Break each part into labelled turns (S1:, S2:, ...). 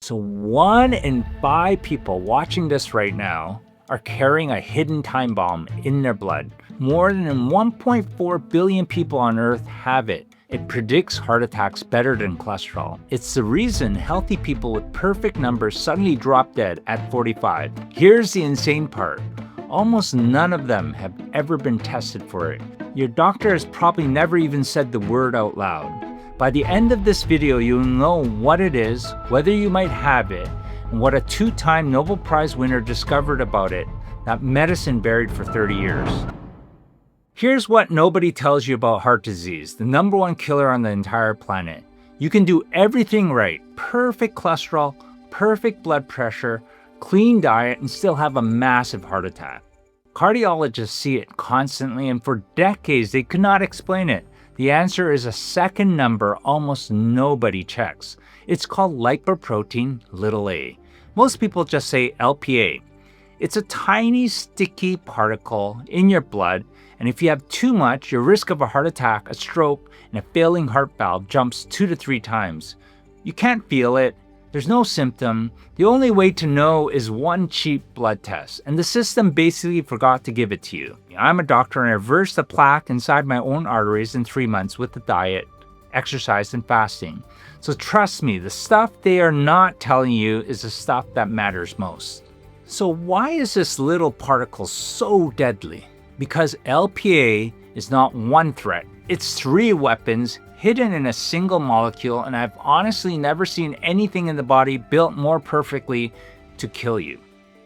S1: So 1 in 5 people watching this right now are carrying a hidden time bomb in their blood. More than 1.4 billion people on Earth have it. It predicts heart attacks better than cholesterol. It's the reason healthy people with perfect numbers suddenly drop dead at 45. Here's the insane part. Almost none of them have ever been tested for it. Your doctor has probably never even said the word out loud. By the end of this video, you'll know what it is, whether you might have it, and what a 2-time Nobel Prize winner discovered about it that medicine buried for 30 years. Here's what nobody tells you about heart disease, the #1 killer on the entire planet. You can do everything right, perfect cholesterol, perfect blood pressure, clean diet, and still have a massive heart attack. Cardiologists see it constantly, and for decades they could not explain it. The answer is a second number almost nobody checks. It's called lipoprotein a. Most people just say LPA. It's a tiny sticky particle in your blood, and if you have too much, your risk of a heart attack, a stroke, and a failing heart valve jumps 2 to 3 times. You can't feel it. There's no symptom. The only way to know is one cheap blood test, and the system basically forgot to give it to you. I'm a doctor and I reversed the plaque inside my own arteries in 3 months with the diet, exercise, and fasting. So trust me, the stuff they are not telling you is the stuff that matters most. So why is this little particle so deadly? Because LPA is not one threat, it's 3 weapons hidden in a single molecule, and I've honestly never seen anything in the body built more perfectly to kill you.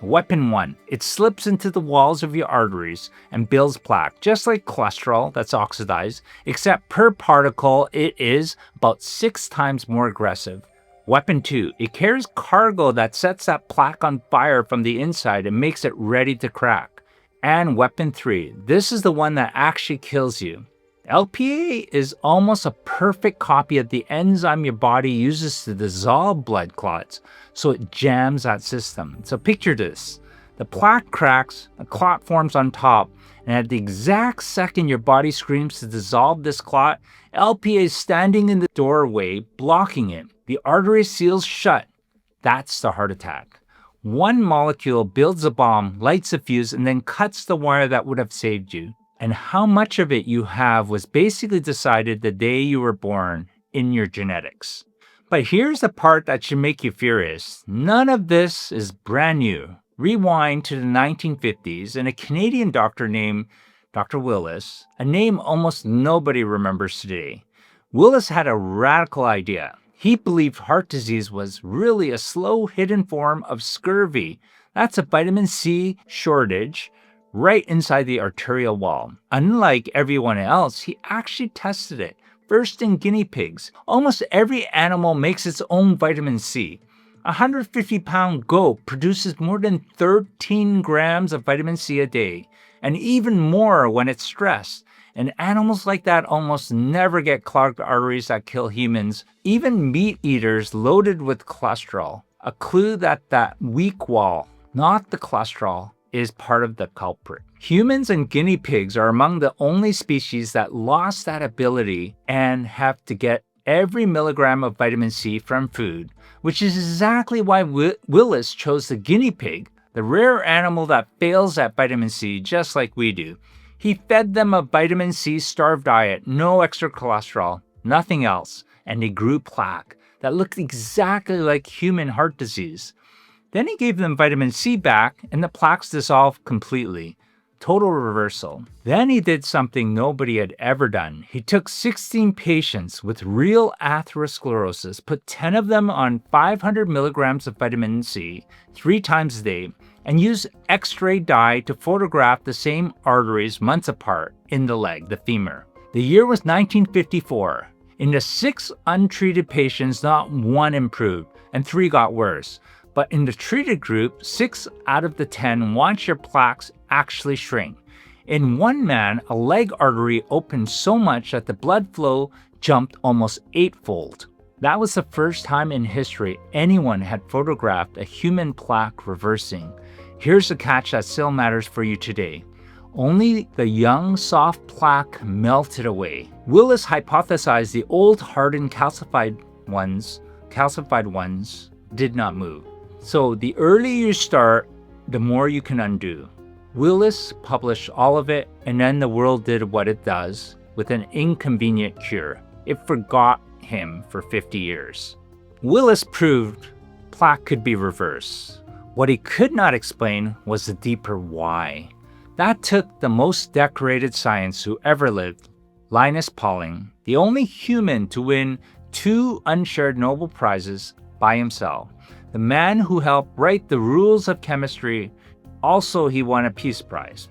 S1: Weapon 1, it slips into the walls of your arteries and builds plaque, just like cholesterol that's oxidized, except per particle it is about 6 times more aggressive. Weapon 2, it carries cargo that sets that plaque on fire from the inside and makes it ready to crack. And weapon 3, this is the one that actually kills you. LPA is almost a perfect copy of the enzyme your body uses to dissolve blood clots, so it jams that system. So picture this. The plaque cracks, a clot forms on top, and at the exact second your body screams to dissolve this clot, LPA is standing in the doorway, blocking it. The artery seals shut. That's the heart attack. One molecule builds a bomb, lights a fuse, and then cuts the wire that would have saved you. And how much of it you have was basically decided the day you were born in your genetics. But here's the part that should make you furious. None of this is brand new. Rewind to the 1950s and a Canadian doctor named Dr. Willis, a name almost nobody remembers today. Willis had a radical idea. He believed heart disease was really a slow hidden form of scurvy. That's a vitamin C shortage right inside the arterial wall. Unlike everyone else, he actually tested it, first in guinea pigs. Almost every animal makes its own vitamin C. A 150-pound goat produces more than 13 grams of vitamin C a day, and even more when it's stressed. And animals like that almost never get clogged arteries that kill humans, even meat eaters loaded with cholesterol. A clue that that weak wall, not the cholesterol, is part of the culprit. Humans and guinea pigs are among the only species that lost that ability and have to get every milligram of vitamin C from food, which is exactly why Willis chose the guinea pig, the rare animal that fails at vitamin C just like we do. He fed them a vitamin C starved diet, no extra cholesterol, nothing else, and they grew plaque that looked exactly like human heart disease. Then he gave them vitamin C back, and the plaques dissolved completely. Total reversal. Then he did something nobody had ever done. He took 16 patients with real atherosclerosis, put 10 of them on 500 milligrams of vitamin C 3 times a day, and used X-ray dye to photograph the same arteries months apart in the leg, the femur. The year was 1954. In the 6 untreated patients, not 1 improved, and 3 got worse. But in the treated group, 6 out of the 10 watched their plaques actually shrink. In one man, a leg artery opened so much that the blood flow jumped almost 8-fold. That was the first time in history anyone had photographed a human plaque reversing. Here's the catch that still matters for you today. Only the young, soft plaque melted away. Willis hypothesized the old, hardened, calcified ones did not move. So the earlier you start, the more you can undo. Willis published all of it, and then the world did what it does with an inconvenient cure. It forgot him for 50 years. Willis proved plaque could be reversed. What he could not explain was the deeper why. That took the most decorated scientist who ever lived, Linus Pauling, the only human to win 2 unshared Nobel Prizes by himself. The man who helped write the rules of chemistry, also he won a Peace Prize.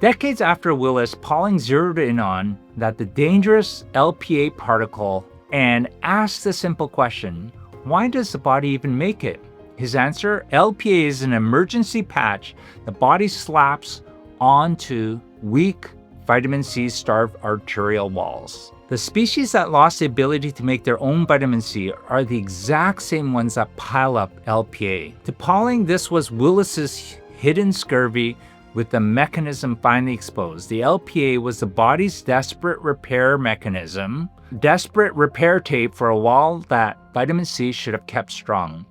S1: Decades after Willis, Pauling zeroed in on that the dangerous LPA particle and asked the simple question, why does the body even make it? His answer, LPA is an emergency patch the body slaps onto weak vitamin C starved arterial walls. The species that lost the ability to make their own vitamin C are the exact same ones that pile up LPA. To Pauling, this was Willis's hidden scurvy with the mechanism finally exposed. The LPA was the body's desperate repair mechanism, desperate repair tape for a wall that vitamin C should have kept strong.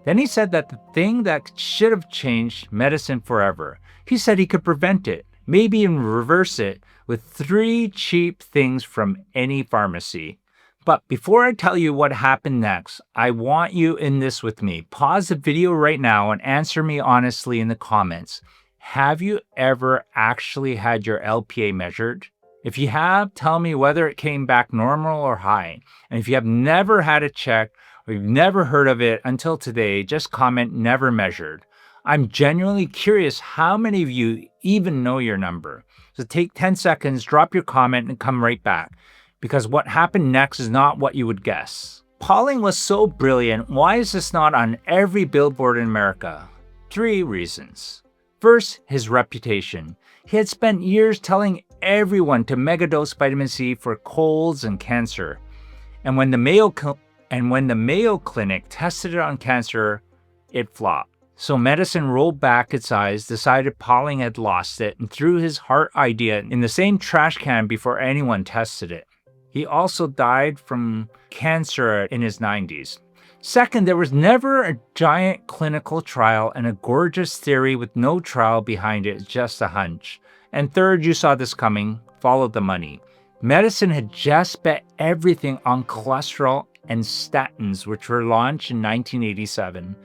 S1: Then he said that the thing that should have changed medicine forever, he said he could prevent it, maybe even reverse it, with 3 cheap things from any pharmacy. But before I tell you what happened next, I want you in this with me. Pause the video right now and answer me honestly in the comments. Have you ever actually had your LPA measured? If you have, tell me whether it came back normal or high. And if you have never had it checked or you've never heard of it until today, just comment never measured. I'm genuinely curious how many of you even know your number. So take 10 seconds, drop your comment, and come right back. Because what happened next is not what you would guess. Pauling was so brilliant, why is this not on every billboard in America? 3 reasons. First, his reputation. He had spent years telling everyone to megadose vitamin C for colds and cancer. And when the Mayo Clinic tested it on cancer, it flopped. So medicine rolled back its eyes, decided Pauling had lost it, and threw his heart idea in the same trash can before anyone tested it. He also died from cancer in his 90s. Second, there was never a giant clinical trial and a gorgeous theory with no trial behind it, just a hunch. And third, you saw this coming, follow the money. Medicine had just bet everything on cholesterol and statins, which were launched in 1987.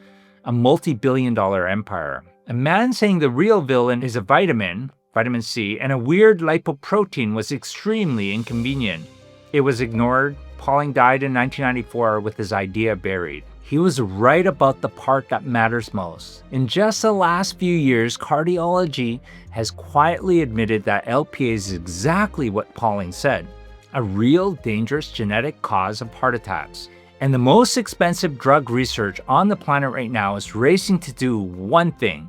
S1: A multi-billion-dollar empire. A man saying the real villain is a vitamin C, and a weird lipoprotein was extremely inconvenient. It was ignored. Pauling died in 1994 with his idea buried. He was right about the part that matters most. In just the last few years, cardiology has quietly admitted that LPA is exactly what Pauling said, a real dangerous genetic cause of heart attacks. And the most expensive drug research on the planet right now is racing to do one thing,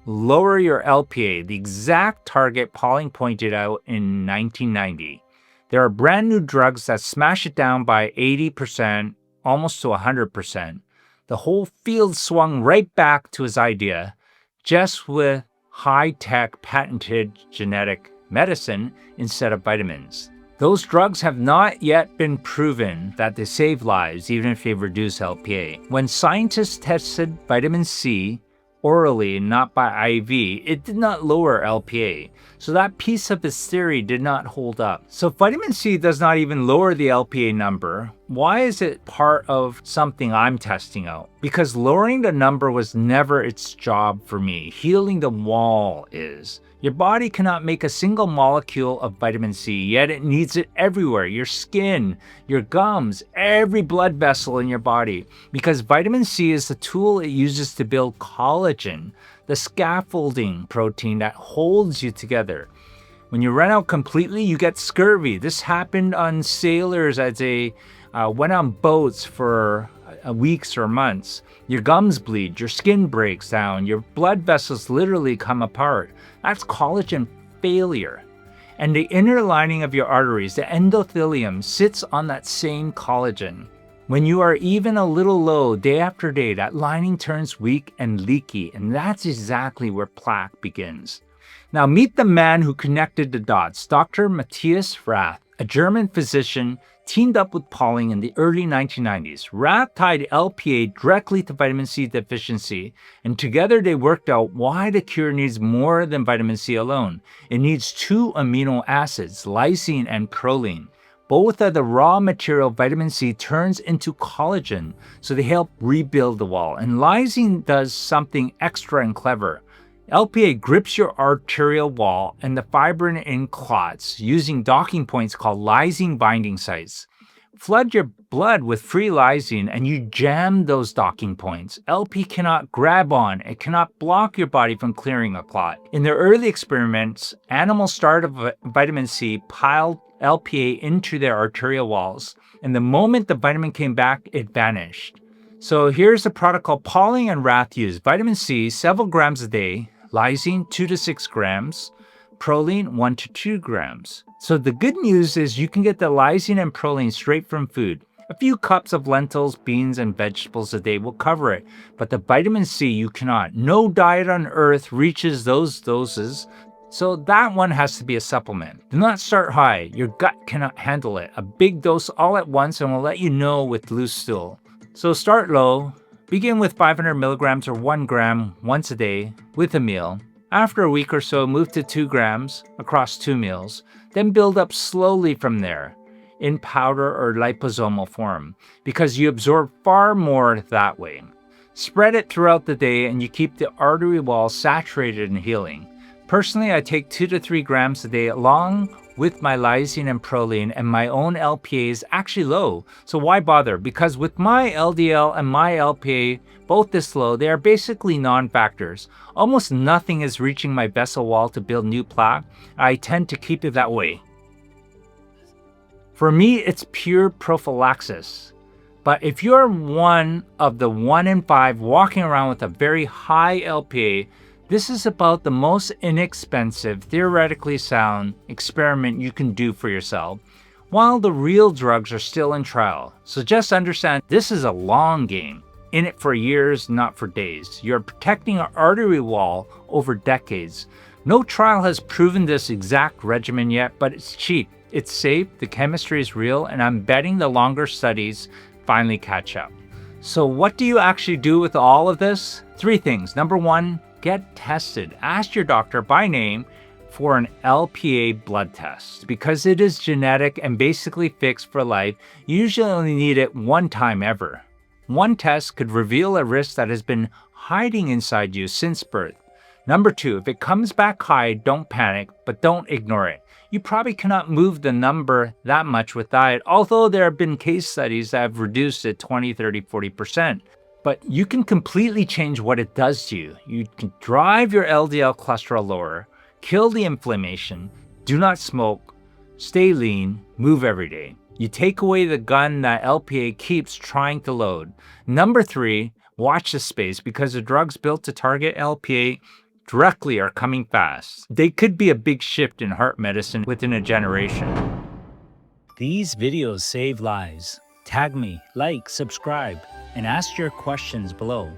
S1: lower your LPA, the exact target Pauling pointed out in 1990. There are brand new drugs that smash it down by 80%, almost to 100%. The whole field swung right back to his idea, just with high-tech patented genetic medicine instead of vitamins. Those drugs have not yet been proven that they save lives, even if they reduce LPA. When scientists tested vitamin C orally, not by IV, it did not lower LPA. So that piece of his theory did not hold up. So vitamin C does not even lower the LPA number. Why is it part of something I'm testing out? Because lowering the number was never its job for me. Healing the wall is. Your body cannot make a single molecule of vitamin C, yet it needs it everywhere. Your skin, your gums, every blood vessel in your body. Because vitamin C is the tool it uses to build collagen, the scaffolding protein that holds you together. When you run out completely, you get scurvy. This happened on sailors as they went on boats for weeks or months. Your gums bleed, your skin breaks down, your blood vessels literally come apart. That's collagen failure. And the inner lining of your arteries, the endothelium, sits on that same collagen. When you are even a little low day after day, that lining turns weak and leaky, and that's exactly where plaque begins. Now meet the man who connected the dots, Dr. Matthias Rath, A German physician teamed up with Pauling in the early 1990s. Rath tied LPA directly to vitamin C deficiency, and together they worked out why the cure needs more than vitamin C alone. It needs two amino acids, lysine and proline. Both are the raw material vitamin C turns into collagen, so they help rebuild the wall. And lysine does something extra and clever. LPA grips your arterial wall and the fibrin in clots using docking points called lysine binding sites. Flood your blood with free lysine and you jam those docking points. LP cannot grab on, it cannot block your body from clearing a clot. In their early experiments, animals starved of vitamin C piled LPA into their arterial walls, and the moment the vitamin came back, it vanished. So here's the protocol Pauling and Rath used. Vitamin C, several grams a day. Lysine, 2 to 6 grams. Proline, 1 to 2 grams. So the good news is you can get the lysine and proline straight from food. A few cups of lentils, beans, and vegetables a day will cover it. But the vitamin C, you cannot. No diet on earth reaches those doses. So that one has to be a supplement. Do not start high. Your gut cannot handle it. A big dose all at once and will let you know with loose stool. So start low. Begin with 500 milligrams or 1 gram once a day with a meal. After a week or so, move to 2 grams across 2 meals. Then build up slowly from there in powder or liposomal form because you absorb far more that way. Spread it throughout the day and you keep the artery wall saturated and healing. Personally, I take 2 to 3 grams a day along with my lysine and proline, and my own LPA is actually low. So why bother? Because with my LDL and my LPA both this low, they are basically non-factors. Almost nothing is reaching my vessel wall to build new plaque. I tend to keep it that way. For me, it's pure prophylaxis. But if you're one of the 1 in 5 walking around with a very high LPA, this is about the most inexpensive, theoretically sound experiment you can do for yourself, while the real drugs are still in trial. So just understand, this is a long game. In it for years, not for days. You're protecting an artery wall over decades. No trial has proven this exact regimen yet, but it's cheap, it's safe, the chemistry is real, and I'm betting the longer studies finally catch up. So what do you actually do with all of this? 3 things. Number 1, get tested. Ask your doctor by name for an LPA blood test. Because it is genetic and basically fixed for life, you usually only need it 1 time ever. 1 test could reveal a risk that has been hiding inside you since birth. Number 2, if it comes back high, don't panic, but don't ignore it. You probably cannot move the number that much with diet, although there have been case studies that have reduced it 20, 30, 40%. But you can completely change what it does to you. You can drive your LDL cholesterol lower, kill the inflammation, do not smoke, stay lean, move every day. You take away the gun that LPA keeps trying to load. Number 3, watch the space because the drugs built to target LPA directly are coming fast. They could be a big shift in heart medicine within a generation. These videos save lives. Tag me, like, subscribe, and ask your questions below.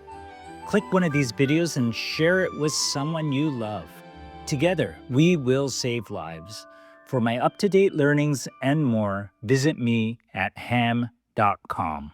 S1: Click one of these videos and share it with someone you love. Together, we will save lives. For my up-to-date learnings and more, visit me at ham.com.